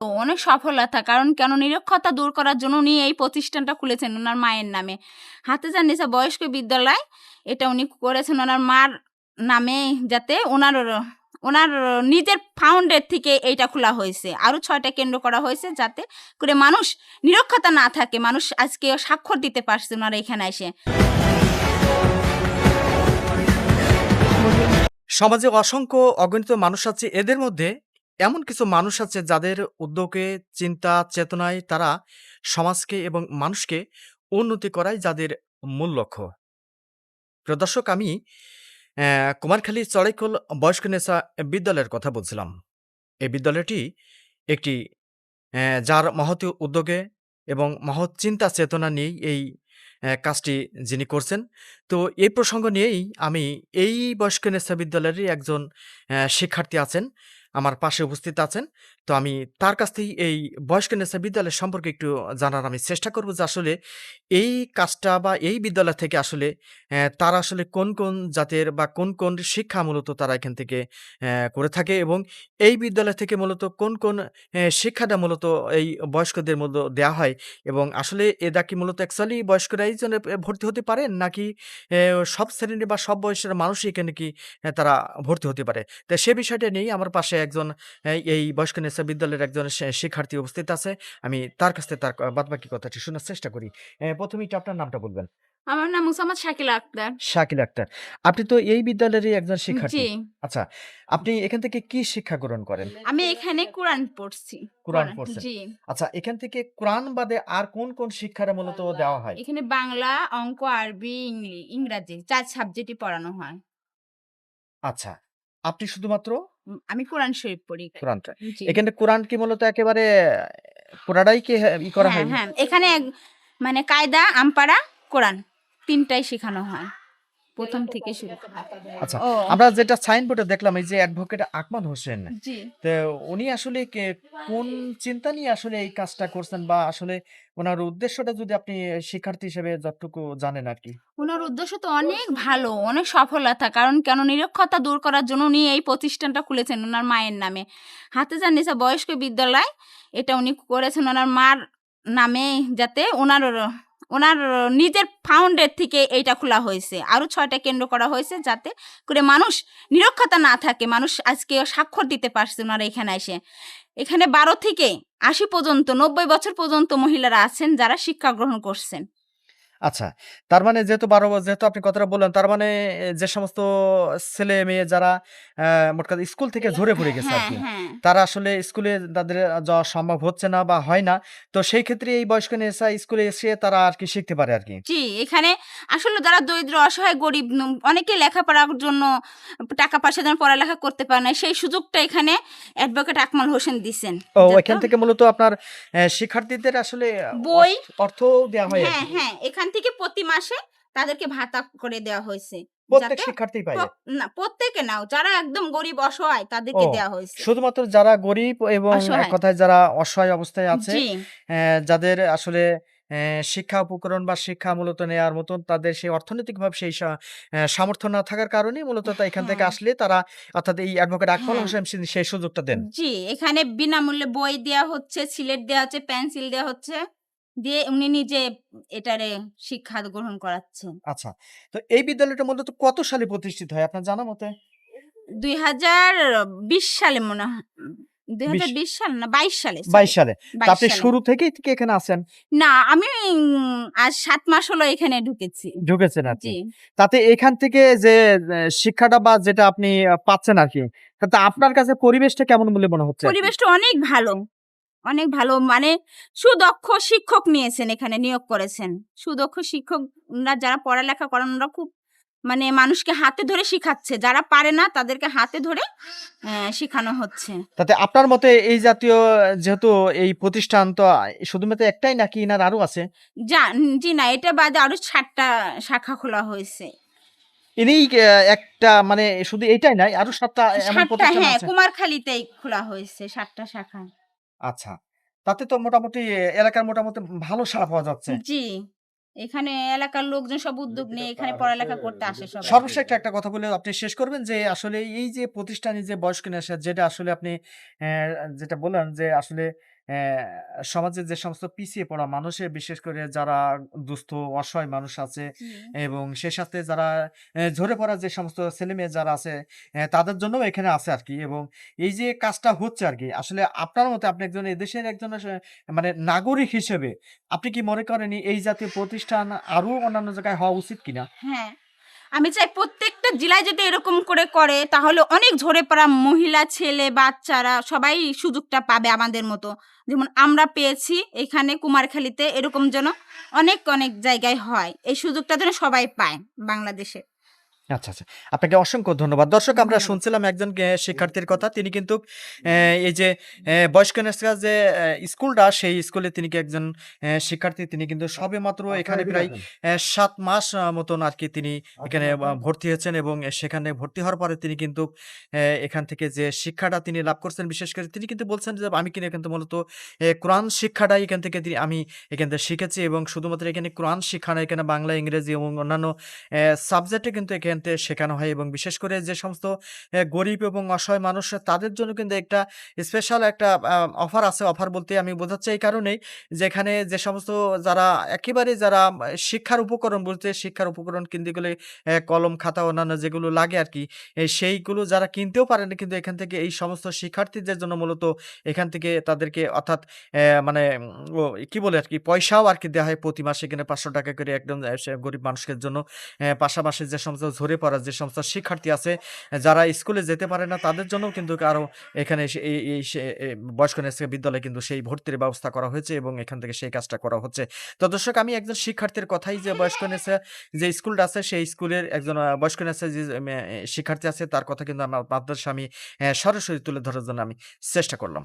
অনেক সফলতা। কারণ কেন নিরক্ষরতা দূর করার জন্য উনি এই প্রতিষ্ঠানটা খুলেছেন উনার মায়ের নামে। হাফেজা নিসা বয়স্ক বিদ্যালয় এটা উনি করেছেন উনার মার নামে যাতে উনার নিজের ফান্ডের থেকে এইটা খোলা হয়েছে। আরো ৬ টা কেন্দ্র করা হয়েছে যাতে করে মানুষ নিরক্ষরতা না থাকে। মানুষ আজকে স্বাক্ষর দিতে পারছে উনারা এখানে এসে। সমাজে অসংখ্য অগণিত মানুষ আছে। এদের মধ্যে এমন কিছু মানুষ আছে যাদের উদ্যোগে, চিন্তা, চেতনায় তারা সমাজকে এবং মানুষকে উন্নতি করাই যাদের মূল লক্ষ্য। প্রিয় দর্শক, আমি কুমারখালী চড়াইকল বয়স্ক নেশা বিদ্যালয়ের কথা বলছিলাম। এই বিদ্যালয়টি একটি যার মহৎ উদ্যোগে এবং মহৎ চিন্তা চেতনা নিয়েই এই কাজটি যিনি করছেন। তো এই প্রসঙ্গ নিয়েই আমি এই বয়স্ক নেশা বিদ্যালয়েরই একজন শিক্ষার্থী আছেন, আমার পাশে উপস্থিত আছেন। তো আমি তার কাছ থেকেই এই বয়স্ক নেশা বিদ্যালয় সম্পর্কে একটু জানার আমি চেষ্টা করব যে আসলে এই কাজটা বা এই বিদ্যালয় থেকে আসলে তারা আসলে কোন জাতের বা কোন শিক্ষা মূলত তারা এখান থেকে করে থাকে এবং এই বিদ্যালয় থেকে মূলত কোন শিক্ষাটা মূলত এই বয়স্কদের মধ্যে দেয়া হয় এবং আসলে এরা কি মূলত অ্যাকচুয়ালি বয়স্করাই যেন ভর্তি হতে পারেন নাকি সব শ্রেণীর বা সব বয়সের মানুষই এখানে কি তারা ভর্তি হতে পারে? তো সে বিষয়টা নিয়েই আমার পাশে একজন এই বয়স্ক নেশা বিদ্যালয়ের একজন শিক্ষার্থী উপস্থিত আছে। আমি তার কাছ থেকে তার বাদবাকি কথাটি শোনার চেষ্টা করি। ১ম এই আপনার নামটা বলবেন। আমার নাম মুসাম্মদ শাকিলা আক্তার। শাকিল আক্তার। আপনি তো এই বিদ্যালয়েরই একজন শিক্ষার্থী। জি। আচ্ছা, আপনি এখান থেকে কি শিক্ষা গ্রহণ করেন? আমি এখানে কোরআন পড়ছি। কোরআন পড়ছেন। জি। আচ্ছা, এখান থেকে কোরআন বাদে আর কোন শিক্ষাটা মূলত দেওয়া হয়? এখানে বাংলা, অঙ্ক, আরবি, ইংরাজি ৪ সাবজেক্টই পড়ানো হয়। আচ্ছা, আপনি শুধুমাত্র আমি কোরআন শরীফ পড়ি। কোরআনটা। জি। এখানে কোরআন কি মূলত একেবারে পুরাটাই কি করা হ্যাঁ, হয়? হ্যাঁ। এখানে মানে কায়দা, আমপারা, কোরআন ৩ টাই শেখানো হয়। ১ম থেকে শুরু। আচ্ছা, ও আমরা যেটা সাইনবোর্ডে দেখলাম এই যে অ্যাডভোকেট আকমাল হোসেন। জি। তো উনি আসলে কোন চিন্তা নিয়ে আসলে এই কাজটা করছেন বা আসলে উনার উদ্দেশ্যটা যদি আপনি শিক্ষার্থী হিসেবে যতটুকু জানেন আরকি? উনার উদ্দেশ্য তো অনেক ভালো, অনেক সফলতা। কারণ কেন নিরক্ষরতা দূর করার জন্য উনি এই প্রতিষ্ঠানটা খুলেছেন উনার মায়ের নামে। হাফেজা নিসা বয়স্ক বিদ্যালয় এটা উনি করেছেন উনার মার নামে যাতে উনার নিজের ফান্ডের থেকে এইটা খোলা হয়েছে। আরো ৬ টা কেন্দ্র করা হয়েছে যাতে করে মানুষ নিরক্ষরতা না থাকে। মানুষ আজকে স্বাক্ষর দিতে পারছে উনারা এখানে এসে। এখানে ১২ থেকে ৮০ পর্যন্ত ৯০ বছর পর্যন্ত মহিলারা আছেন যারা শিক্ষা গ্রহণ করছেন। আচ্ছা। তার মানে যেহেতু ১২ যেহেতু আপনি কথাটা বললেন, তার মানে যে সমস্ত ছেলে-মেয়ে যারা মোট কথা স্কুল থেকে ঝরে পড়ে গেছে হ্যাঁ, আরকি। হ্যাঁ। তারা আসলে স্কুলে তাদের যাওয়া সম্ভব হচ্ছে না বা হয় না। তো সেই ক্ষেত্রে এই বয়স্ক নেশা স্কুলে এসে তারা আরকি শিখতে পারে আরকি। জি, এখানে আসলে যারা দরিদ্র, অসহায়, গরিব অনেকেই লেখাপড়ার জন্য টাকা-পয়সার জন্য পড়ালেখা করতে পারে না। সেই সুযোগটা এখানে অ্যাডভোকেট আকমাল হোসেন দিছেন। ও যাতে এখান থেকে মূলত আপনার শিক্ষার্থীদের আসলে বই অর্থও দেয়া হয় হ্যাঁ, আরকি। হ্যাঁ, এখান থেকে প্রতি মাসে তাদেরকে ভাতা করে দেওয়া হয়েছে। প্রত্যেক যাতে শিক্ষার্থী পায়? না প্রত্যেকে নাও, যারা একদম গরিব, অসহায় ও তাদেরকে দেওয়া হয়েছে। শুধুমাত্র যারা গরিব এবং এক অসহায় কথায় যারা অসহায় অবস্থায় আছে, জি, যাদের আসলে শিক্ষা উপকরণ বা শিক্ষা মূলত নেয়ার মতন তাদের সেই অর্থনৈতিকভাবে সেই সামর্থ্য না থাকার কারণেই মূলত এখান থেকে হ্যাঁ, আসলে তারা অর্থাৎ এই অ্যাডভোকেট আকমল হ্যাঁ। হোসেন সেই সুযোগটা দেন। জি, এখানে বিনামূল্যে বই দেয়া হচ্ছে, সিলেট দেয়া হচ্ছে, পেন্সিল দেয়া হচ্ছে। দিয়ে উনি নিজে এটারে শিক্ষা গ্রহণ করাচ্ছেন। আচ্ছা। তো এই বিদ্যালয়টা মূলত কত সালে প্রতিষ্ঠিত হয় আপনার জানা মতে? ২০২০ সালে মনে হয়। ২০ ২০২০ সাল না ২২ সালে ২২ সরি। সালে। তো ২২ আপনি সালে। শুরু থেকেই কি এখানে আছেন? না আমি আজ ৭ মাস হলো এখানে ঢুকেছি। ঢুকেছেন আরকি। জি। তাতে এখান থেকে যে শিক্ষাটা বা যেটা আপনি পাচ্ছেন আরকি, তাতে আপনার কাছে পরিবেশটা কেমন বলে মনে হচ্ছে আরকি? পরিবেশটা অনেক ভালো। অনেক ভালো মানে সুদক্ষ শিক্ষক নিয়েছেন এখানে নিয়োগ করেছেন। সুদক্ষ শিক্ষকরা যারা পড়ালেখা করান ওরা খুব মানে মানুষকে হাতে ধরে শিখাচ্ছে। যারা পারে না তাদেরকে হাতে ধরে শিখানো হচ্ছে। তাতে আপনার মতে এই জাতীয় যেহেতু এই প্রতিষ্ঠান তো শুধুমাত্র একটাই নাকি ইনার আরো আছে? জি না এটা বাদে আরো ৭ টা শাখা খোলা হয়েছে। ইনিই একটা মানে শুধু এইটাই নাই আরো ৭ টা এমন ৭ টা প্রতিষ্ঠান হ্যাঁ, আছে? কুমারখালীতেই খোলা হয়েছে ৭ টা শাখা। আচ্ছা। তাতে তো মোটামুটি এলাকার মোটামুটি ভালো সাড়া পাওয়া যাচ্ছে। জি। এখানে এলাকার লোকজন সব উদ্যোগ নিয়ে এখানে পড়ালেখা করতে আসে সবাই। সর্বশেষ একটা কথা বলে আপনি শেষ করবেন যে আসলে এই যে প্রতিষ্ঠানে যে বয়স্ক নেশা যেটা আসলে আপনি যেটা বললেন যে আসলে সমাজে যে সমস্ত পিছিয়ে পড়া মানুষের বিশেষ করে যারা দুস্থ অসহায় মানুষ আছে জি। এবং সে সাথে যারা ঝরে পড়া যে সমস্ত ছেলেমেয়ে যারা আছে তাদের জন্যও এখানে আছে আরকি এবং এই যে কাজটা হচ্ছে আরকি আসলে আপনার মতে আপনি একজন এদেশের একজন মানে নাগরিক হিসেবে আপনি কি মনে করেন এই জাতীয় প্রতিষ্ঠান আরো অন্যান্য জায়গায় হওয়া উচিত কিনা? হ্যাঁ, আমি চাই প্রত্যেকটা জেলায় যদি এরকম করে তাহলে অনেক ঝরে পড়া মহিলা, ছেলে, বাচ্চারা সবাই সুযোগটা পাবে আমাদের মতো। যেমন আমরা পেয়েছি এখানে কুমারখালীতে এরকম যেন অনেক জায়গায় হয়। এই সুযোগটা যেন সবাই পায় বাংলাদেশে। আচ্ছা, আচ্ছা। আপনাকে অসংখ্য ধন্যবাদ। দর্শক আমরা ধন্যবাদ। শুনছিলাম একজন শিক্ষার্থীর কথা। তিনি কিন্তু এই যে বয়স্ক নেশা যে স্কুলটা সেই স্কুলে তিনি কি একজন শিক্ষার্থী তিনি কিন্তু সবেমাত্র এখানে প্রায় ৭ মাস মতন আরকি তিনি এখানে ভর্তি হয়েছেন এবং সেখানে ভর্তি হওয়ার পরে তিনি কিন্তু এখান থেকে যে শিক্ষাটা তিনি লাভ করছেন বিশেষ করে তিনি কিন্তু বলছেন যে আমি কিন্তু এখান থেকে মূলত কোরআন শিক্ষাটাই এখান থেকে আমি এখান থেকে শিখেছি এবং শুধুমাত্র এখানে কোরআন শিক্ষা না এখানে বাংলা, ইংরেজি এবং অন্যান্য সাবজেক্টে কিন্তু এখান থেকে শেখানো হয় এবং বিশেষ করে যে সমস্ত গরিব এবং অসহায় মানুষ তাদের জন্য কিন্তু একটা স্পেশাল একটা অফার আছে। অফার বলতে আমি বোঝাচ্ছি এই কারণেই যে এখানে যে সমস্ত যারা একেবারে যারা শিক্ষার উপকরণ বলতে শিক্ষার উপকরণ কিনতে গেলে কলম, খাতা অন্যান্য যেগুলো লাগে আরকি সেইগুলো যারা কিনতেও পারে না কিন্তু এখান থেকে এই সমস্ত শিক্ষার্থীদের জন্য মূলত এখান থেকে তাদেরকে অর্থাৎ মানে কি বলে আরকি পয়সাও আরকি দেয়া হয় প্রতি মাসে এখানে ৳৫০০ করে একদম সে গরিব মানুষের জন্য। পাশাপাশি যে সমস্ত ঝরে পড়া যে সমস্ত শিক্ষার্থী আছে, যারা স্কুলে যেতে পারে না তাদের জন্যও কিন্তু আরো এখানে এসে এই সে বয়স্ক নেছকে বিদ্যালয়ে কিন্তু সেই ভর্তির ব্যবস্থা করা হয়েছে এবং এখান থেকে সেই কাজটা করা হচ্ছে। তো দর্শক আমি একজন শিক্ষার্থীর কথাই যে বয়স্ক নেছে যে স্কুলটা আছে সেই স্কুলের একজন বয়স্ক নেছে যে শিক্ষার্থী আছে তার কথা কিন্তু আপনাদের সামনে সরাসরি তুলে ধরার জন্য আমি চেষ্টা করলাম।